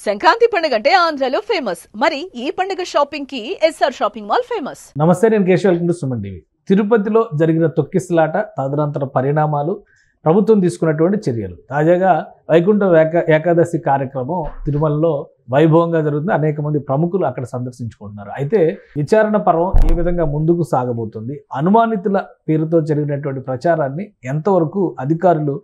సంక్రాంతి పండుగ అంటే ఆంధ్రాలో ఫేమస్. మరి ఈ పండుగ షాపింగ్ కి ఎస్ఆర్ షాపింగ్ మాల్ ఫేమస్. నమస్తే, నేను Keshav. Welcome to Suman TV. తిరుపతిలో జరిగిన తొక్కిసలాట, తదనంతర పరిణామాలు, ప్రభుత్వం తీసుకున్నటువంటి చర్యలు. తాజాగా వైకుంఠ ఏకాదశి కార్యక్రమం తిరుమలలో వైభవంగా జరుగుతుంది. అనేక మంది ప్రముఖులు అక్కడ సందర్శించుకుంటున్నారు. అయితే విచారణ పర్వం ఏ విధంగా ముందుకు సాగబోతుంది, అనుమానితుల పేరుతో జరిగినటువంటి ప్రచారాన్ని ఎంతవరకు అధికారులు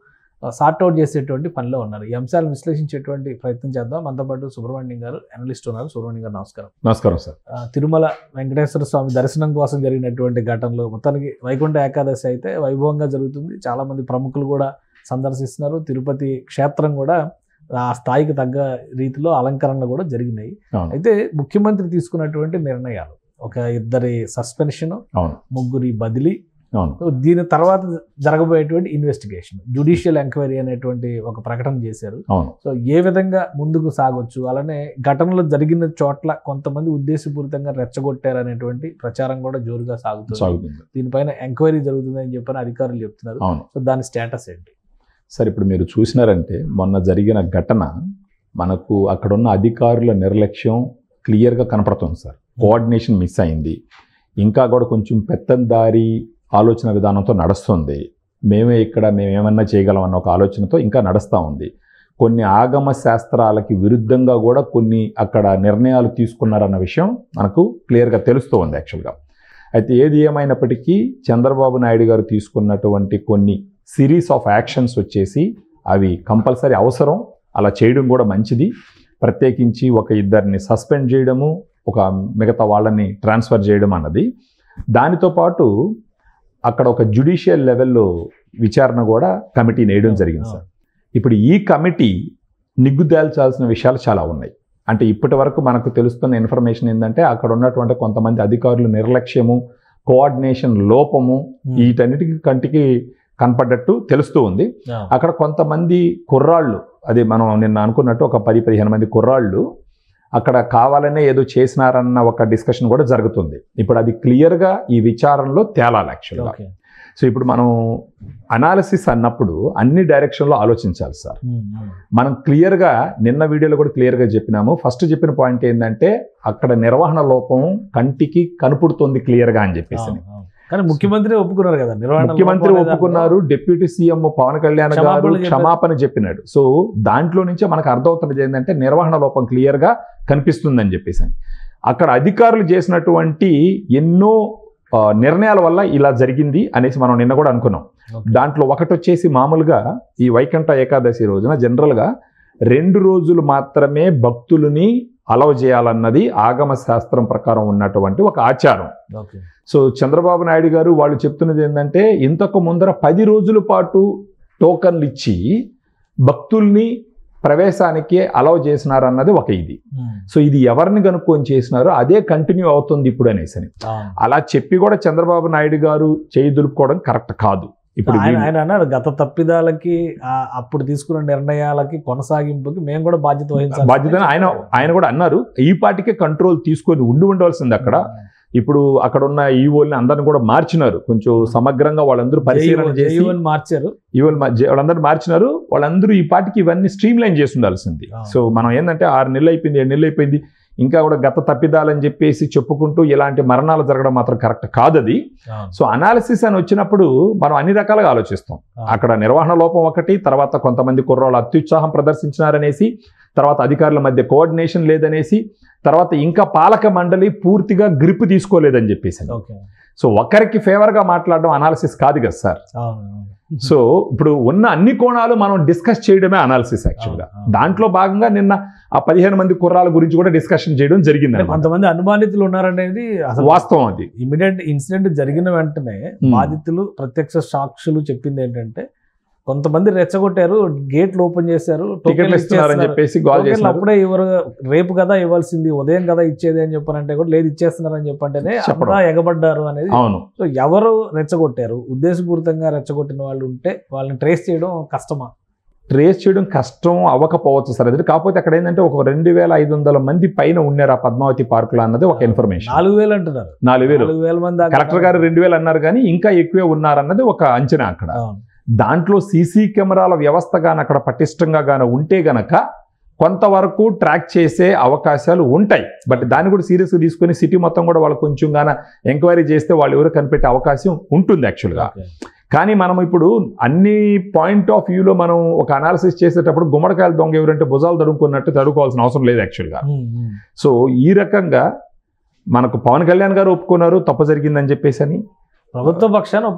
సార్ట్అవుట్ చేసేటువంటి పనిలో ఉన్నారు. ఈ అంశాలను విశ్లేషించేటువంటి ప్రయత్నం చేద్దాం. మనతో పాటు సుబ్రహ్మణ్యం గారు, అనలిస్ట్ ఉన్నారు. సుబ్రహ్మణ్యం గారు నమస్కారం. నమస్కారం సార్. తిరుమల వెంకటేశ్వర స్వామి దర్శనం కోసం జరిగినటువంటి ఘటనలు, మొత్తానికి వైకుంఠ ఏకాదశి అయితే వైభవంగా జరుగుతుంది. చాలా మంది ప్రముఖులు కూడా సందర్శిస్తున్నారు. తిరుపతి క్షేత్రం కూడా ఆ స్థాయికి తగ్గ రీతిలో అలంకరణలు కూడా జరిగినాయి. అయితే ముఖ్యమంత్రి తీసుకున్నటువంటి నిర్ణయాలు, ఒక ఇద్దరి సస్పెన్షన్, ముగ్గురి బదిలీ, దీని తర్వాత జరగబోయేటువంటి ఇన్వెస్టిగేషన్, జ్యుడిషియల్ ఎంక్వైరీ అనేటువంటి ఒక ప్రకటన చేశారు. సో ఏ విధంగా ముందుకు సాగొచ్చు, అలానే ఘటనలు జరిగిన చోట్ల కొంతమంది ఉద్దేశపూరితంగా రెచ్చగొట్టారు అనేటువంటి ప్రచారం కూడా జోరుగా సాగుతుంది. దీనిపైన ఎంక్వైరీ జరుగుతుందని చెప్పని అధికారులు చెప్తున్నారు. సో దాని స్టేటస్ ఏంటి సార్? ఇప్పుడు మీరు చూసినారంటే మొన్న జరిగిన ఘటన మనకు అక్కడున్న అధికారుల నిర్లక్ష్యం క్లియర్గా కనపడుతుంది సార్. కోఆర్డినేషన్ మిస్ అయింది. ఇంకా కూడా కొంచెం పెత్తందారి ఆలోచన విధానంతో నడుస్తుంది. మేమేమన్నా చేయగలం అన్న ఒక ఆలోచనతో ఇంకా నడుస్తూ ఉంది. కొన్ని ఆగమ శాస్త్రాలకి విరుద్ధంగా కూడా కొన్ని అక్కడ నిర్ణయాలు తీసుకున్నారన్న విషయం మనకు క్లియర్గా తెలుస్తూ ఉంది యాక్చువల్గా. అయితే ఏది ఏమైనప్పటికీ చంద్రబాబు నాయుడు గారు తీసుకున్నటువంటి కొన్ని సిరీస్ ఆఫ్ యాక్షన్స్ వచ్చేసి అవి కంపల్సరీ అవసరం. అలా చేయడం కూడా మంచిది. ప్రత్యేకించి ఒక ఇద్దరిని సస్పెండ్ చేయడము, ఒక మిగతా వాళ్ళని ట్రాన్స్ఫర్ చేయడం అన్నది. దానితో పాటు అక్కడ ఒక జ్యుడిషియల్ లెవెల్లో విచారణ కూడా కమిటీ వేయడం జరిగింది సార్. ఇప్పుడు ఈ కమిటీ నిగ్గుదేల్చాల్సిన విషయాలు చాలా ఉన్నాయి. అంటే ఇప్పటి వరకు మనకు తెలుస్తున్న ఇన్ఫర్మేషన్ ఏంటంటే అక్కడ ఉన్నటువంటి కొంతమంది అధికారులు నిర్లక్ష్యము, కోఆర్డినేషన్ లోపము, వీటన్నిటికీ కంటికి కనపడ్డట్టు తెలుస్తూ ఉంది. అక్కడ కొంతమంది కుర్రాళ్ళు, అది మనం నిన్న అనుకున్నట్టు ఒక 10-15 మంది కుర్రాళ్ళు అక్కడ కావాలనే ఏదో చేసినారన్న ఒక డిస్కషన్ కూడా జరుగుతుంది. ఇప్పుడు అది క్లియర్గా ఈ విచారణలో తేలాలి యాక్చువల్గా. సో ఇప్పుడు మనం అనాలిసిస్ అన్నప్పుడు అన్ని డైరెక్షన్లో ఆలోచించాలి సార్. మనం క్లియర్గా నిన్న వీడియోలో కూడా క్లియర్గా చెప్పినాము. ఫస్ట్ చెప్పిన పాయింట్ ఏంటంటే అక్కడ నిర్వహణ లోపం కంటికి కనపడుతుంది క్లియర్గా అని చెప్పేసి. కానీ ముఖ్యమంత్రి ఒప్పుకున్నారు కదా, ముఖ్యమంత్రి ఒప్పుకున్నారు. డిప్యూటీ సీఎం పవన్ కళ్యాణ్ గారు క్షమాపణ చెప్పినాడు. సో దాంట్లో నుంచే మనకు అర్థమవుతున్నది ఏంటంటే నిర్వహణ లోపం క్లియర్గా కనిపిస్తుందని చెప్పేసి. అక్కడ అధికారులు చేసినటువంటి ఎన్నో నిర్ణయాల వల్ల ఇలా జరిగింది అనేసి మనం నిన్న కూడా అనుకున్నాం. దాంట్లో ఒకటి వచ్చేసి మామూలుగా ఈ వైకుంఠ ఏకాదశి రోజున జనరల్గా 2 రోజులు మాత్రమే భక్తులని అలవ్ చేయాలన్నది ఆగమ శాస్త్రం ప్రకారం ఉన్నటువంటి ఒక ఆచారం. సో చంద్రబాబు నాయుడు గారు వాళ్ళు చెప్తున్నది ఏంటంటే ఇంతకు ముందర 10 రోజుల పాటు టోకన్లు ఇచ్చి భక్తుల్ని ప్రవేశానికి అలవ్ చేసినారన్నది ఒక ఇది. సో ఇది ఎవరిని కనుక్కొని చేసినారో అదే కంటిన్యూ అవుతుంది ఇప్పుడు అనేసి. అలా చెప్పి కూడా చంద్రబాబు నాయుడు గారు చేయి దులుపుకోవడం కరెక్ట్ కాదు. ఇప్పుడు ఆయన అన్నారు, గత తప్పిదాలకి అప్పుడు తీసుకున్న నిర్ణయాలకి కొనసాగింపుకి మేము కూడా బాధ్యత వహించాలి. బాధ్యత ఆయన కూడా అన్నారు. ఈ పాటికే కంట్రోల్ తీసుకొని ఉండాల్సింది అక్కడ. ఇప్పుడు అక్కడ ఉన్న ఈవోల్ని అందరిని కూడా మార్చినారు. కొంచెం సమగ్రంగా వాళ్ళందరూ పరిశీలన చేసి మార్చారు. వాళ్ళందరూ మార్చినారు. వాళ్ళందరూ ఈ పాటికి ఇవన్నీ స్ట్రీమ్ లైన్ చేసి ఉండాల్సింది. సో మనం ఏంటంటే 6 నెలలు అయిపోయింది, 7 నెలలు అయిపోయింది, ఇంకా కూడా గత తప్పిదాలని చెప్పేసి చెప్పుకుంటూ ఇలాంటి మరణాలు జరగడం మాత్రం కరెక్ట్ కాదు అది. సో అనాలిసిస్ అని వచ్చినప్పుడు మనం అన్ని రకాలుగా ఆలోచిస్తాం. అక్కడ నిర్వహణ లోపం ఒకటి, తర్వాత కొంతమంది కుర్రాళ్ళు అత్యుత్సాహం ప్రదర్శించినారనేసి, తర్వాత అధికారుల మధ్య కోఆర్డినేషన్ లేదనేసి, తర్వాత ఇంకా పాలక మండలి పూర్తిగా గ్రిప్ తీసుకోలేదని చెప్పేసి. సో ఒకరికి ఫేవర్గా మాట్లాడడం అనాలిసిస్ కాదు కదా సార్. సో ఇప్పుడు ఉన్న అన్ని కోణాలు మనం డిస్కస్ చేయడమే అనాలిసిస్ యాక్చువల్గా. దాంట్లో భాగంగా నిన్న ఆ 15 మంది కుర్రాల గురించి కూడా డిస్కషన్ చేయడం జరిగింది. కొంతమంది అనుమానితులు ఉన్నారనేది వాస్తవం. అది ఇమీడియట్ ఇన్సిడెంట్ జరిగిన వెంటనే బాధితులు, ప్రత్యక్ష సాక్షులు చెప్పింది ఏంటంటే కొంతమంది రెచ్చగొట్టారు, గేట్లు ఓపెన్ చేశారు, టికెట్లు ఇస్తున్నారని చెప్పేసి అప్పుడే ఎవరు రేపు కదా ఇవ్వాల్సింది, ఉదయం కదా ఇచ్చేది అని చెప్పారంటే కూడా లేదు ఇచ్చేస్తున్నారని చెప్పంటేనే ఎగబడ్డారు అనేది. సో ఎవరు రెచ్చగొట్టారు, ఉద్దేశపూరితంగా రెచ్చగొట్టిన వాళ్ళు ఉంటే వాళ్ళని ట్రేస్ చేయడం కష్టమా? ట్రేస్ చేయడం కష్టం అవ్వకపోవచ్చు సార్. అది కాకపోతే అక్కడ ఏంటంటే ఒక 2500 మంది పైన ఉన్నారు ఆ పద్మావతి పార్కులో అన్నది ఒక ఇన్ఫర్మేషన్. 4000 అంటున్నారు. 4000 మంది. కలెక్టర్ గారు 2000 అన్నారు, కానీ ఇంకా ఎక్కువే ఉన్నారన్నది ఒక అంచనా అక్కడ. దాంట్లో సీసీ కెమెరాల వ్యవస్థ గాన అక్కడ పటిష్టంగా గాన ఉంటే గనక కొంతవరకు ట్రాక్ చేసే అవకాశాలు ఉంటాయి. బట్ దాన్ని కూడా సీరియస్గా తీసుకొని సిటీ మొత్తం కూడా వాళ్ళు కొంచెం గాన ఎంక్వైరీ చేస్తే వాళ్ళు ఎవరో కనిపెట్టే అవకాశం ఉంటుంది యాక్చువల్గా. కానీ మనం ఇప్పుడు అన్ని పాయింట్ ఆఫ్ వ్యూలో మనం ఒక అనాలిసిస్ చేసేటప్పుడు గుమ్మడికాయల దొంగ ఎవరంటే భుజాలు తడుముకున్నట్టు తడుకోవాల్సిన అవసరం లేదు యాక్చువల్గా. సో ఈ రకంగా మనకు పవన్ కళ్యాణ్ గారు ఒప్పుకున్నారు తప్పు జరిగిందని చెప్పేసి అని, ప్రభుత్వ పక్షాన్ని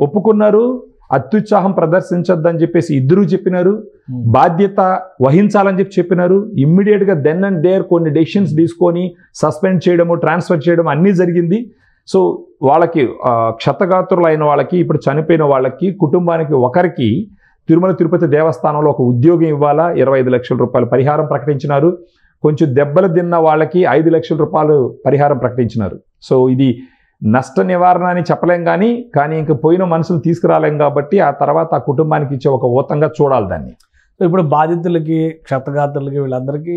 ఒప్పుకున్నారు. అత్యుత్సాహం ప్రదర్శించొద్దని చెప్పేసి ఇద్దరు చెప్పినారు, బాధ్యత వహించాలని చెప్పినారు. ఇమ్మీడియట్ గా దెన్ అండ్ దేర్ కొన్ని డెసిషన్స్ తీసుకొని సస్పెండ్ చేయడము, ట్రాన్స్ఫర్ చేయడం అన్నీ జరిగింది. సో వాళ్ళకి క్షతగాత్రులు అయిన వాళ్ళకి, ఇప్పుడు చనిపోయిన వాళ్ళకి, కుటుంబానికి ఒకరికి తిరుమల తిరుపతి దేవస్థానంలో ఒక ఉద్యోగం ఇవ్వాలా, 25 లక్షల రూపాయలు పరిహారం ప్రకటించినారు. కొంచెం దెబ్బలు తిన్న వాళ్ళకి 5 లక్షల రూపాయలు పరిహారం ప్రకటించినారు. సో ఇది నష్ట నివారణ అని చెప్పలేం, కానీ ఇంక పోయిన మనుషులు తీసుకురాలేం కాబట్టి ఆ తర్వాత ఆ కుటుంబానికి ఇచ్చే ఒక ఊతంగా చూడాలి దాన్ని. సో ఇప్పుడు బాధితులకి, క్షతగాత్రులకి, వీళ్ళందరికీ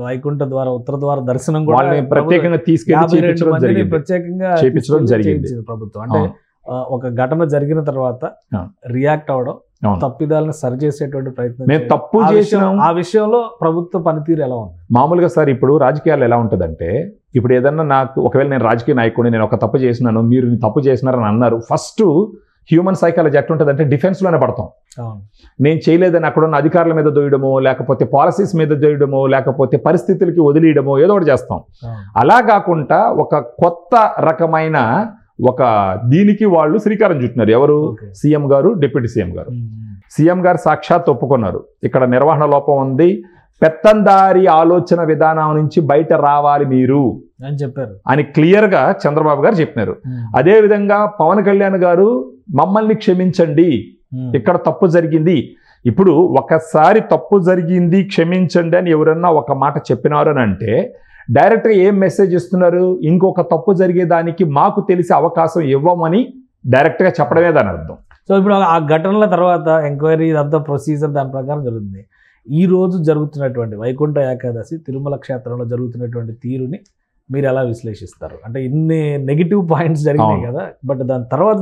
వైకుంఠ ద్వారా, ఉత్తర ద్వారా దర్శనం కూడా ప్రత్యేకంగా తీసుకెళ్లి ప్రత్యేకంగా చేయించడం జరిగింది ప్రభుత్వం. అంటే ఒక ఘటన జరిగిన తర్వాత రియాక్ట్ అవడం, తప్పిదాలను సరిచేసేటువంటి ప్రయత్నం. మేము తప్పు చేసిన ఆ విషయంలో ప్రభుత్వ పనితీరు ఎలా ఉంది? మామూలుగా సార్ ఇప్పుడు రాజకీయాలు ఎలా ఉంటుందంటే, ఇప్పుడు ఏదన్నా నాకు ఒకవేళ నేను రాజకీయ నాయకుడిని, నేను ఒక తప్పు చేసినాను, మీరు తప్పు చేసినారని అన్నారు, ఫస్ట్ హ్యూమన్ సైకాలజీ ఎట్లుంటుందంటే డిఫెన్స్లోనే పడతాం. నేను చేయలేదని అక్కడున్న అధికారుల మీద దొయ్యడమో, లేకపోతే పాలసీస్ మీద దొయ్యడమో, లేకపోతే పరిస్థితులకి వదిలేయడమో ఏదో ఒకటి చేస్తాం. అలా కాకుండా ఒక కొత్త రకమైన ఒక దీనికి వాళ్ళు శ్రీకారం చుట్టినారు. ఎవరు? సీఎం గారు, డిప్యూటీ సీఎం గారు. సీఎం గారు సాక్షాత్ ఒప్పుకున్నారు, ఇక్కడ నిర్వహణ లోపం ఉంది, పెత్తందారి ఆలోచన విధానం నుంచి బయట రావాలి మీరు అని చెప్పారు అని క్లియర్గా చంద్రబాబు గారు చెప్పినారు. అదే విధంగా పవన్ కళ్యాణ్ గారు మమ్మల్ని క్షమించండి, ఇక్కడ తప్పు జరిగింది. ఇప్పుడు ఒకసారి తప్పు జరిగింది క్షమించండి అని ఎవరన్నా ఒక మాట చెప్పినారు అని అంటే డైరెక్ట్గా ఏం మెసేజ్ ఇస్తున్నారు? ఇంకొక తప్పు జరిగేదానికి మాకు తెలిసే అవకాశం ఇవ్వమని డైరెక్ట్గా చెప్పడమే దాని అర్థం. సో ఇప్పుడు ఆ ఘటనల తర్వాత ఎంక్వైరీ ఇదంతా ప్రొసీజర్ దాని ప్రకారం జరుగుతుంది. ఈ రోజు జరుగుతున్నటువంటి వైకుంఠ ఏకాదశి తిరుమల క్షేత్రంలో జరుగుతున్నటువంటి తీరుని మీరు ఎలా విశ్లేషిస్తారు? అంటే ఇన్ని నెగిటివ్ పాయింట్స్ జరిగినాయి కదా, బట్ దాని తర్వాత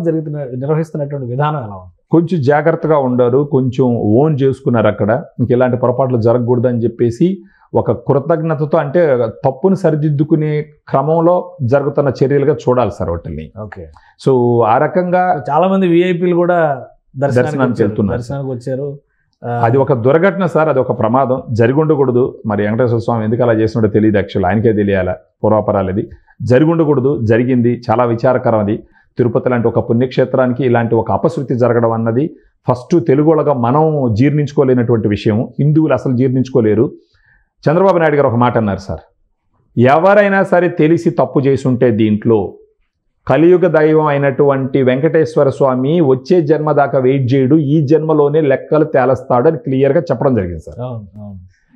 నిర్వహిస్తున్నటువంటి విధానం ఎలా ఉంది? కొంచెం జాగ్రత్తగా ఉండరు, కొంచెం ఓన్ చేసుకున్నారు. అక్కడ ఇంక ఇలాంటి పొరపాట్లు జరగకూడదని చెప్పేసి ఒక కృతజ్ఞతతో, అంటే తప్పును సరిదిద్దుకునే క్రమంలో జరుగుతున్న చర్యలుగా చూడాలి సార్ వాటిని. ఓకే. సో ఆ రకంగా చాలా మంది విఐపీలు కూడా దర్శనానికి వచ్చారు. అది ఒక దుర్ఘటన సార్, అది ఒక ప్రమాదం, జరిగి ఉండకూడదు. మరి వెంకటేశ్వర స్వామి ఎందుకు అలా చేసినట్టు తెలియదు, యాక్చువల్ ఆయనకే తెలియాలా పూర్వాపరాలు. ఇది జరిగి ఉండకూడదు, జరిగింది, చాలా విచారకరం. అది తిరుపతి లాంటి ఒక పుణ్యక్షేత్రానికి ఇలాంటి ఒక అపశృతి జరగడం అన్నది ఫస్ట్ తెలుగులుగా మనం జీర్ణించుకోలేనటువంటి విషయం, హిందువులు అసలు జీర్ణించుకోలేరు. చంద్రబాబు నాయుడు గారు ఒక మాట అన్నారు సార్, ఎవరైనా సరే తెలిసి తప్పు చేసి ఉంటే దీంట్లో కలియుగ దైవం అయినటువంటి వెంకటేశ్వర స్వామి వచ్చే జన్మ దాకా వెయిట్ చేయడు, ఈ జన్మలోనే లెక్కలు తేలస్తాడు అని క్లియర్గా చెప్పడం జరిగింది సార్.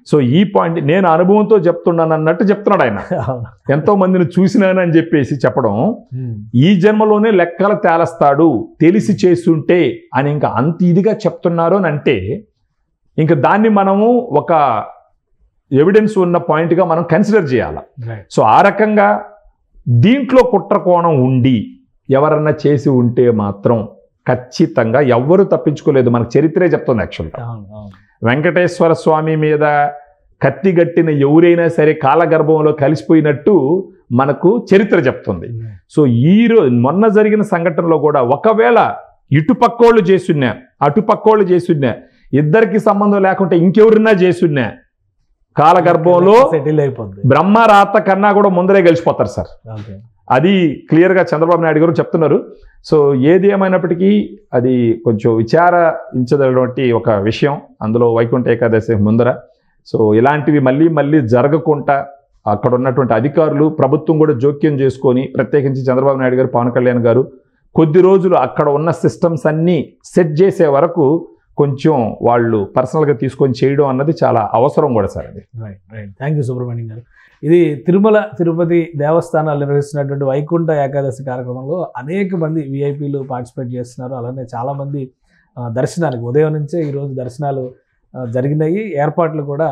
సో ఈ పాయింట్ నేను అనుభవంతో చెప్తున్నాను అన్నట్టు చెప్తున్నాడు ఆయన. ఎంతో మందిని చూసినానని చెప్పేసి చెప్పడం, ఈ జన్మలోనే లెక్కలు తేలస్తాడు తెలిసి చేస్తుంటే అని ఇంకా అంత ఇదిగా చెప్తున్నారు అని అంటే ఇంకా దాన్ని మనము ఒక ఎవిడెన్స్ ఉన్న పాయింట్గా మనం కన్సిడర్ చేయాలి. సో ఆ రకంగా దీంట్లో కుట్ర కోణం ఉండి ఎవరన్నా చేసి ఉంటే మాత్రం ఖచ్చితంగా ఎవ్వరూ తప్పించుకోలేదు. మనకు చరిత్రే చెప్తుంది యాక్చువల్గా. వెంకటేశ్వర స్వామి మీద కత్తిగట్టిన ఎవరైనా సరే కాలగర్భంలో కలిసిపోయినట్టు మనకు చరిత్ర చెప్తుంది. సో మొన్న జరిగిన సంఘటనలో కూడా ఒకవేళ ఇటుపక్కోళ్ళు చేసున్నా అటుపక్కోళ్ళు చేసున్నా ఇద్దరికి సంబంధం లేకుంటే ఇంకెవరినా చేసున్నా కాలగర్భంలో సెటిల్ అయిపోతుంది. బ్రహ్మరాత కన్నా కూడా ముందరే గెలిచిపోతారు సార్. అది క్లియర్గా చంద్రబాబు నాయుడు గారు చెప్తున్నారు. సో ఏది ఏమైనప్పటికీ అది కొంచెం విచారించదటువంటి ఒక విషయం అందులో వైకుంఠ ఏకాదశి ముందర. సో ఇలాంటివి మళ్ళీ జరగకుండా అక్కడ ఉన్నటువంటి అధికారులు, ప్రభుత్వం కూడా జోక్యం చేసుకొని, ప్రత్యేకించి చంద్రబాబు నాయుడు గారు, పవన్ కళ్యాణ్ గారు కొద్ది రోజులు అక్కడ ఉన్న సిస్టమ్స్ అన్నీ సెట్ చేసే వరకు కొంచెం వాళ్ళు పర్సనల్గా తీసుకొని చేయడం అన్నది చాలా అవసరం కూడా సార్. అది రైట్. థ్యాంక్ యూ సుబ్రహ్మణ్యం గారు. ఇది తిరుమల తిరుపతి దేవస్థానాలు నిర్వహిస్తున్నటువంటి వైకుంఠ ఏకాదశి కార్యక్రమంలో అనేక మంది విఐపీలు పార్టిసిపేట్ చేస్తున్నారు. అలానే చాలామంది దర్శనానికి ఉదయం నుంచే ఈరోజు దర్శనాలు జరిగినాయి. ఏర్పాట్లు కూడా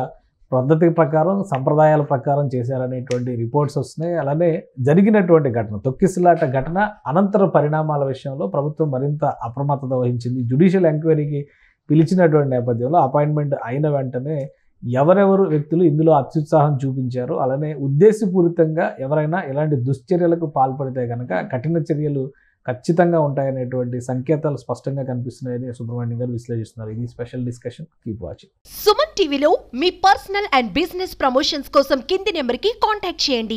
పద్ధతి ప్రకారం, సంప్రదాయాల ప్రకారం చేశారనేటువంటి రిపోర్ట్స్ వస్తున్నాయి. అలానే జరిగినటువంటి ఘటన, తొక్కిసలాట ఘటన అనంతర పరిణామాల విషయంలో ప్రభుత్వం మరింత అప్రమత్తత వహించింది. జ్యుడిషియల్ ఎంక్వైరీకి పిలిచినటువంటి నేపథ్యంలో అపాయింట్మెంట్ అయిన వెంటనే ఎవరెవరు వ్యక్తులు ఇందులో అత్యుత్సాహం చూపించారు, అలానే ఉద్దేశపూరితంగా ఎవరైనా ఇలాంటి దుశ్చర్యలకు పాల్పడితే కనుక కఠిన చర్యలు ఖచ్చితంగా ఉంటాయనేటువంటి సంకేతాలు స్పష్టంగా కనిపిస్తున్నాయని సుబ్రహ్మణ్యం గారు విశ్లేషిస్తున్నారు. ఇది special discussion. Keep watching. Suman టీవీలో మీ పర్సనల్ అండ్ బిజినెస్ ప్రమోషన్స్ కోసం కింది నెంబర్కి కాంటాక్ట్ చేయండి.